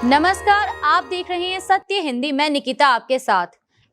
नमस्कार, आप देख रहे हैं सत्य हिंदी। मैं निकिता आपके साथ।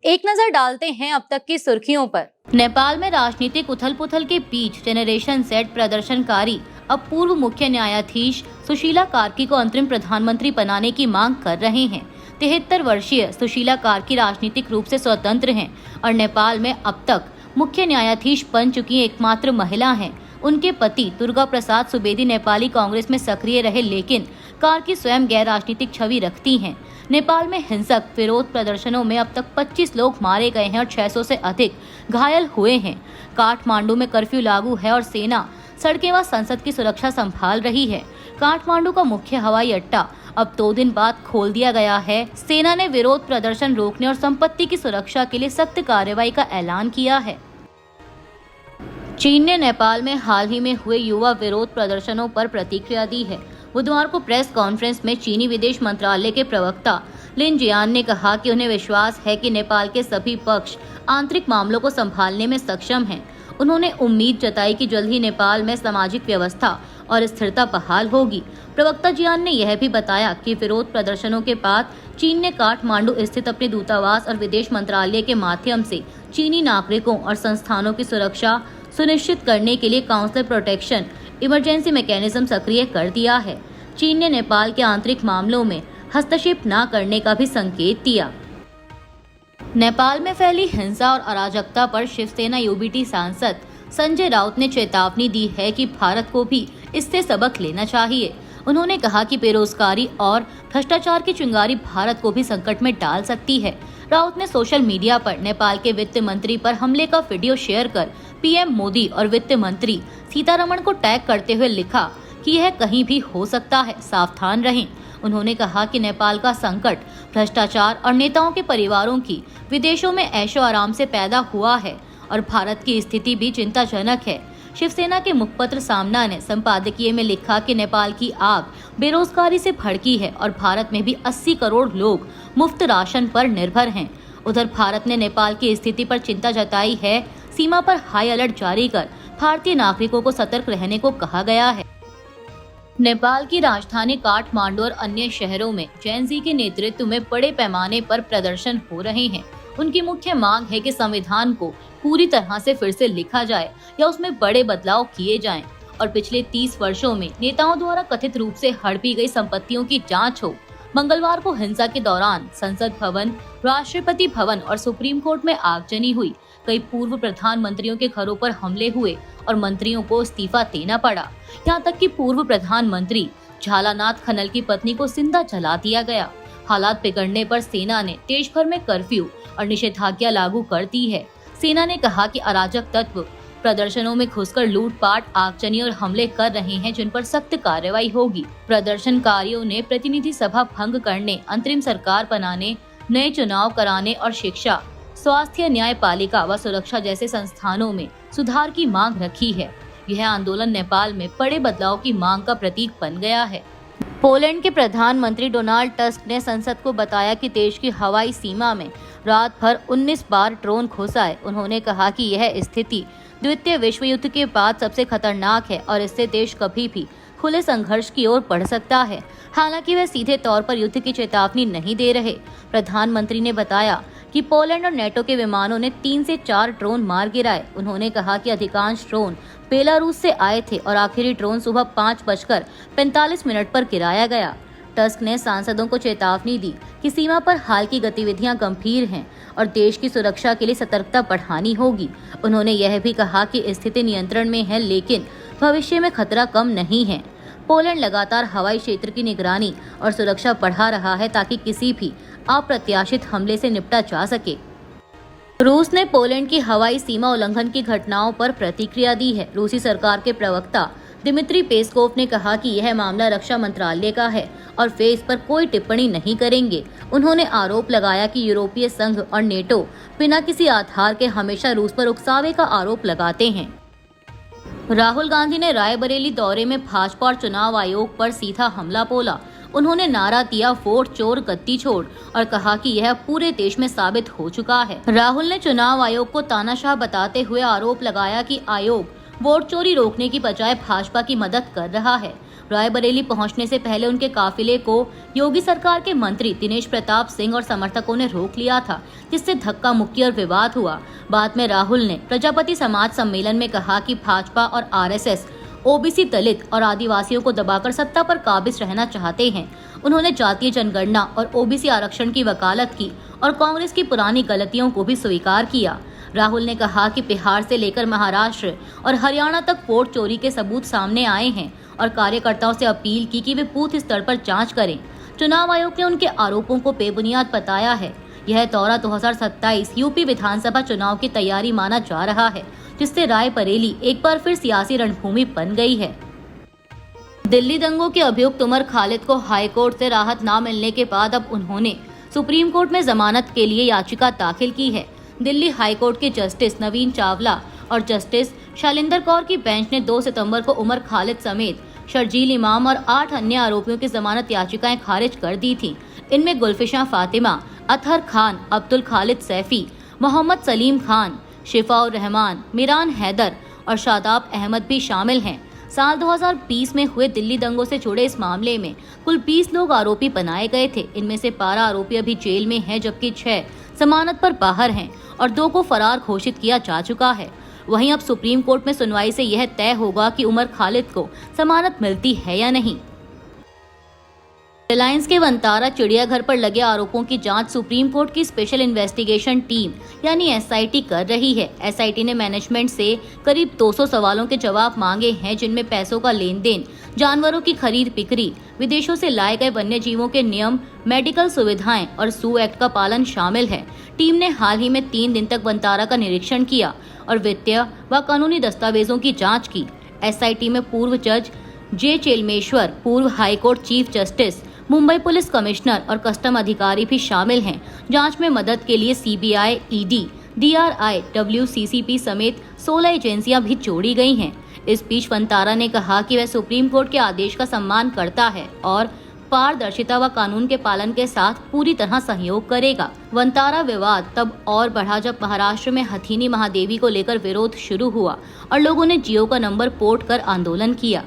एक नजर डालते हैं अब तक की सुर्खियों पर। नेपाल में राजनीतिक उथल-पुथल के बीच जनरेशन सेट प्रदर्शनकारी अब पूर्व मुख्य न्यायाधीश सुशीला कार्की को अंतरिम प्रधानमंत्री बनाने की मांग कर रहे हैं। 73 वर्षीय सुशीला कार्की राजनीतिक रूप से स्वतंत्र हैं और नेपाल में अब तक मुख्य न्यायाधीश बन चुकी एकमात्र महिला हैं। उनके पति दुर्गा प्रसाद सुवेदी नेपाली कांग्रेस में सक्रिय रहे, लेकिन कार्की स्वयं गैर राजनीतिक छवि रखती हैं। नेपाल में हिंसक विरोध प्रदर्शनों में अब तक 25 लोग मारे गए हैं और 600 से अधिक घायल हुए हैं। काठमांडू में कर्फ्यू लागू है और सेना सड़कें व संसद की सुरक्षा संभाल रही है। काठमांडू का मुख्य हवाई अड्डा अब 2 दिन बाद खोल दिया गया है। सेना ने विरोध प्रदर्शन रोकने और संपत्ति की सुरक्षा के लिए सख्त कार्रवाई का ऐलान किया है। चीन ने नेपाल में हाल ही में हुए युवा विरोध प्रदर्शनों पर प्रतिक्रिया दी है। बुधवार को प्रेस कॉन्फ्रेंस में चीनी विदेश मंत्रालय के प्रवक्ता लिन जियान ने कहा कि उन्हें विश्वास है कि नेपाल के सभी पक्ष आंतरिक मामलों को संभालने में सक्षम हैं। उन्होंने उम्मीद जताई कि जल्द ही नेपाल में सामाजिक व्यवस्था और स्थिरता बहाल होगी। प्रवक्ता जियान ने यह भी बताया कि विरोध प्रदर्शनों के बाद चीन ने काठमांडू स्थित अपने दूतावास और विदेश मंत्रालय के माध्यम से चीनी नागरिकों और संस्थानों की सुरक्षा सुनिश्चित करने के लिए काउंसलर प्रोटेक्शन इमरजेंसी मैकेनिज्म सक्रिय कर दिया है। चीन ने नेपाल के आंतरिक मामलों में हस्तक्षेप न करने का भी संकेत दिया। नेपाल में फैली हिंसा और अराजकता पर शिवसेना यूबीटी सांसद संजय राउत ने चेतावनी दी है कि भारत को भी इससे सबक लेना चाहिए। उन्होंने कहा कि बेरोजगारी और भ्रष्टाचार की चिंगारी भारत को भी संकट में डाल सकती है। राउत ने सोशल मीडिया पर नेपाल के वित्त मंत्री पर हमले का वीडियो शेयर कर पीएम मोदी और वित्त मंत्री सीतारमण को टैग करते हुए लिखा कि यह कहीं भी हो सकता है, सावधान रहें। उन्होंने कहा कि नेपाल का संकट भ्रष्टाचार और नेताओं के परिवारों की विदेशों में ऐशो आराम से पैदा हुआ है और भारत की स्थिति भी चिंताजनक है। शिवसेना के मुखपत्र सामना ने संपादकीय में लिखा कि नेपाल की आग बेरोजगारी से भड़की है और भारत में भी 80 करोड़ लोग मुफ्त राशन पर निर्भर हैं। उधर भारत ने नेपाल की स्थिति पर चिंता जताई है। सीमा पर हाई अलर्ट जारी कर भारतीय नागरिकों को सतर्क रहने को कहा गया है। नेपाल की राजधानी काठमांडू और अन्य शहरों में जेन ज़ी के नेतृत्व में बड़े पैमाने पर प्रदर्शन हो रहे हैं। उनकी मुख्य मांग है कि संविधान को पूरी तरह से फिर से लिखा जाए या उसमें बड़े बदलाव किए जाएं और पिछले 30 वर्षों में नेताओं द्वारा कथित रूप से हड़पी गई संपत्तियों की जांच हो। मंगलवार को हिंसा के दौरान संसद भवन, राष्ट्रपति भवन और सुप्रीम कोर्ट में आगजनी हुई। कई पूर्व प्रधानमंत्रियों के घरों पर हमले हुए और मंत्रियों को इस्तीफा देना पड़ा। यहाँ तक कि पूर्व प्रधानमंत्री झालानाथ खनल की पत्नी को जिंदा जला दिया गया। हालात बिगड़ने पर सेना ने देश भर में कर्फ्यू और निषेधाज्ञा लागू कर दी है। सेना ने कहा कि अराजक तत्व प्रदर्शनों में घुसकर लूटपाट, आगजनी और हमले कर रहे हैं, जिन पर सख्त कार्रवाई होगी। प्रदर्शनकारियों ने प्रतिनिधि सभा भंग करने, अंतरिम सरकार बनाने, नए चुनाव कराने और शिक्षा, स्वास्थ्य, न्यायपालिका व सुरक्षा जैसे संस्थानों में सुधार की मांग रखी है। यह आंदोलन नेपाल में बड़े बदलाव की मांग का प्रतीक बन गया है। पोलैंड के प्रधानमंत्री डोनाल्ड टस्क ने संसद को बताया कि देश की हवाई सीमा में रात भर 19 बार ड्रोन घुस आए। उन्होंने कहा कि यह स्थिति द्वितीय विश्व युद्ध के बाद सबसे खतरनाक है और इससे देश कभी भी खुले संघर्ष की ओर बढ़ सकता है। हालांकि वे सीधे तौर पर युद्ध की चेतावनी नहीं दे रहे। प्रधानमंत्री ने बताया कि पोलैंड और नेटो के विमानों ने 3 से 4 ड्रोन मार गिराए। उन्होंने कहा कि अधिकांश ड्रोन बेलारूस से आए थे और आखिरी ड्रोन सुबह 5:45 पर गिराया गया। टस्क ने सांसदों को चेतावनी दी कि सीमा पर हाल की गतिविधियां गंभीर हैं और देश की सुरक्षा के लिए सतर्कता बढ़ानी होगी। उन्होंने यह भी कहा कि स्थिति नियंत्रण में है, लेकिन भविष्य में खतरा कम नहीं है। पोलैंड लगातार हवाई क्षेत्र की निगरानी और सुरक्षा बढ़ा रहा है ताकि किसी भी अप्रत्याशित हमले से निपटा जा सके। रूस ने पोलैंड की हवाई सीमा उल्लंघन की घटनाओं पर प्रतिक्रिया दी है। रूसी सरकार के प्रवक्ता दिमित्री पेस्कोव ने कहा कि यह मामला रक्षा मंत्रालय का है और वे इस पर कोई टिप्पणी नहीं करेंगे। उन्होंने आरोप लगाया कि यूरोपीय संघ और नेटो बिना किसी आधार के हमेशा रूस पर उकसावे का आरोप लगाते हैं। राहुल गांधी ने रायबरेली दौरे में भाजपा और चुनाव आयोग पर सीधा हमला बोला। उन्होंने नारा दिया, वोट चोर गद्दी छोड़, और कहा कि यह पूरे देश में साबित हो चुका है। राहुल ने चुनाव आयोग को तानाशाह बताते हुए आरोप लगाया कि आयोग वोट चोरी रोकने की बजाय भाजपा की मदद कर रहा है। रायबरेली पहुंचने से पहले उनके काफिले को योगी सरकार के मंत्री दिनेश प्रताप सिंह और समर्थकों ने रोक लिया था, जिससे धक्का मुक्की और विवाद हुआ। बाद में राहुल ने प्रजापति समाज सम्मेलन में कहा कि भाजपा और आरएसएस ओबीसी, दलित और आदिवासियों को दबाकर सत्ता पर काबिज रहना चाहते हैं। उन्होंने जातीय जनगणना और ओबीसी आरक्षण की वकालत की और कांग्रेस की पुरानी गलतियों को भी स्वीकार किया। राहुल ने कहा कि बिहार से लेकर महाराष्ट्र और हरियाणा तक वोट चोरी के सबूत सामने आए हैं और कार्यकर्ताओं से अपील की कि वे बूथ स्तर पर जांच करें। चुनाव आयोग ने उनके आरोपों को बेबुनियाद बताया है। यह दौरा 2027 यूपी विधानसभा चुनाव की तैयारी माना जा रहा है, जिससे रायबरेली एक बार फिर सियासी रणभूमि बन गई है। दिल्ली दंगों के अभियुक्त उमर खालिद को हाईकोर्ट से राहत न मिलने के बाद अब उन्होंने सुप्रीम कोर्ट में जमानत के लिए याचिका दाखिल की है। दिल्ली हाईकोर्ट के जस्टिस नवीन चावला और जस्टिस शैलेंद्र कौर की बेंच ने 2 सितंबर को उमर खालिद समेत शर्जील इमाम और 8 अन्य आरोपियों की जमानत याचिकाएं खारिज कर दी थी। इनमें गुलफिशा फातिमा, अतहर खान, अब्दुल खालिद सैफी, मोहम्मद सलीम खान, शिफाउर रहमान, मिरान हैदर और शादाब अहमद भी शामिल हैं। साल 2020 में हुए दिल्ली दंगों से जुड़े इस मामले में कुल 20 लोग आरोपी बनाए गए थे। इनमें से 12 आरोपी अभी जेल में हैं, जबकि 6 जमानत पर बाहर हैं और 2 को फरार घोषित किया जा चुका है। वहीं अब सुप्रीम कोर्ट में सुनवाई से यह तय होगा कि उमर खालिद को जमानत मिलती है या नहीं। रिलायंस के वंतारा चिड़ियाघर पर लगे आरोपों की जांच सुप्रीम कोर्ट की स्पेशल इन्वेस्टिगेशन टीम यानी एसआईटी कर रही है। एसआईटी ने मैनेजमेंट से करीब 200 सवालों के जवाब मांगे हैं, जिनमें पैसों का लेन देन, जानवरों की खरीद बिक्री, विदेशों से लाए गए वन्य जीवों के नियम, मेडिकल सुविधाएं और सू एक्ट का पालन शामिल है। टीम ने हाल ही में 3 दिन तक वंतारा का निरीक्षण किया और वित्तीय व कानूनी दस्तावेजों की जाँच की। एसआईटी में पूर्व जज जे चेलमेश्वर, पूर्व high court chief justice, Mumbai police commissioner और कस्टम अधिकारी भी शामिल हैं। जांच में मदद के लिए सीबीआई, ईडी, डीआरआई, डब्ल्यूसीसीपी समेत 16 एजेंसियां भी जोड़ी गई हैं। इस बीच वंतारा ने कहा कि वह सुप्रीम कोर्ट के आदेश का सम्मान करता है और पारदर्शिता व कानून के पालन के साथ पूरी तरह सहयोग करेगा। वंतारा विवाद तब और बढ़ा जब महाराष्ट्र में हथीनी महादेवी को लेकर विरोध शुरू हुआ और लोगों ने जियो का नंबर पोर्ट कर आंदोलन किया।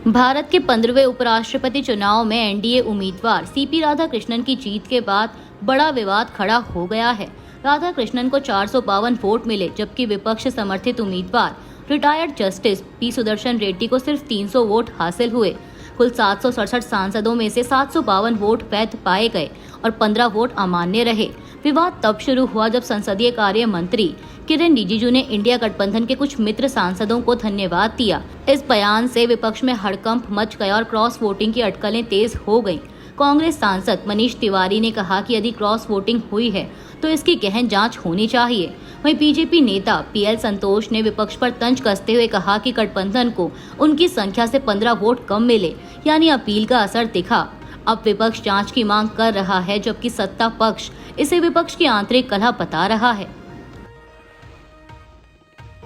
भारत के 15वें उपराष्ट्रपति चुनाव में एनडीए उम्मीदवार सीपी राधाकृष्णन की जीत के बाद बड़ा विवाद खड़ा हो गया है। राधाकृष्णन को 452 वोट मिले, जबकि विपक्ष समर्थित उम्मीदवार retired justice P Sudarshan Reddy को सिर्फ 300 वोट हासिल हुए। कुल 767 सांसदों में से 752 वोट वैध पाए गए और 15 वोट अमान्य रहे। विवाद तब शुरू हुआ जब संसदीय कार्य मंत्री किरेन रिजिजू ने इंडिया गठबंधन के कुछ मित्र सांसदों को धन्यवाद दिया। इस बयान से विपक्ष में हड़कंप मच गया और क्रॉस वोटिंग की अटकलें तेज हो गईं। कांग्रेस सांसद मनीष तिवारी ने कहा कि यदि क्रॉस वोटिंग हुई है तो इसकी गहन जांच होनी चाहिए। वहीं बीजेपी नेता पीएल संतोष ने विपक्ष पर तंज कसते हुए कहा कि गठबंधन को उनकी संख्या से 15 वोट कम मिले, यानी अपील का असर दिखा। अब विपक्ष जांच की मांग कर रहा है, जबकि सत्ता पक्ष इसे विपक्ष की आंतरिक कलह बता रहा है।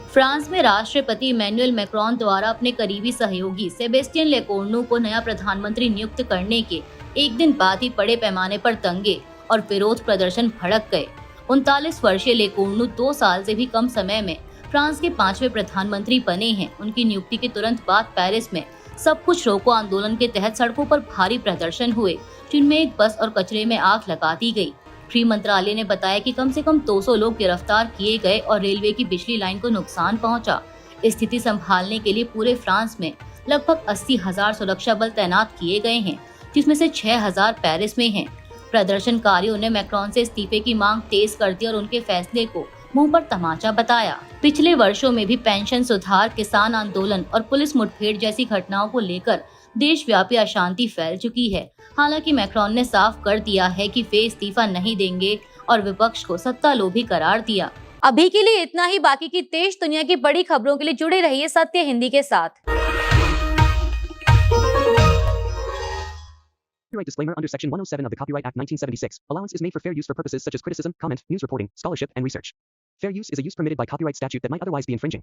फ्रांस में राष्ट्रपति इमैनुअल मैक्रोन द्वारा अपने करीबी सहयोगी सेबेस्टियन लेकोर्नु को नया प्रधानमंत्री नियुक्त करने के एक दिन बाद ही बड़े पैमाने पर दंगे और विरोध प्रदर्शन भड़क गए। 39 वर्षीय लेकोर्नु 2 साल से भी कम समय में फ्रांस के 5वें प्रधानमंत्री बने हैं। उनकी नियुक्ति के तुरंत बाद पेरिस में सब कुछ रोको आंदोलन के तहत सड़कों पर भारी प्रदर्शन हुए, जिनमें एक बस और कचरे में आग लगा दी गई। गृह मंत्रालय ने बताया कि कम से कम 200 लोग गिरफ्तार किए गए और रेलवे की बिजली लाइन को नुकसान पहुंचा। स्थिति संभालने के लिए पूरे फ्रांस में लगभग 80,000 सुरक्षा बल तैनात किए गए हैं, जिसमें से 6,000 पेरिस में हैं। प्रदर्शनकारियों ने मैक्रोन से इस्तीफे की मांग तेज कर दी और उनके फैसले को मुंह पर तमाचा बताया। पिछले वर्षों में भी पेंशन सुधार, किसान आंदोलन और पुलिस मुठभेड़ जैसी घटनाओं को लेकर देशव्यापी अशांति फैल चुकी है। हालांकि मैक्रोन ने साफ कर दिया है कि वे इस्तीफा नहीं देंगे और विपक्ष को सत्तालोभी करार दिया। अभी के लिए इतना ही। बाकी की देश दुनिया की बड़ी खबरों के लिए जुड़े रहिए सत्य हिंदी के साथ। Copyright disclaimer under Section 107 of the Copyright Act 1976. Allowance is made for fair use for purposes such as criticism, comment, news reporting, scholarship, and research. Fair use is a use permitted by copyright statute that might otherwise be infringing.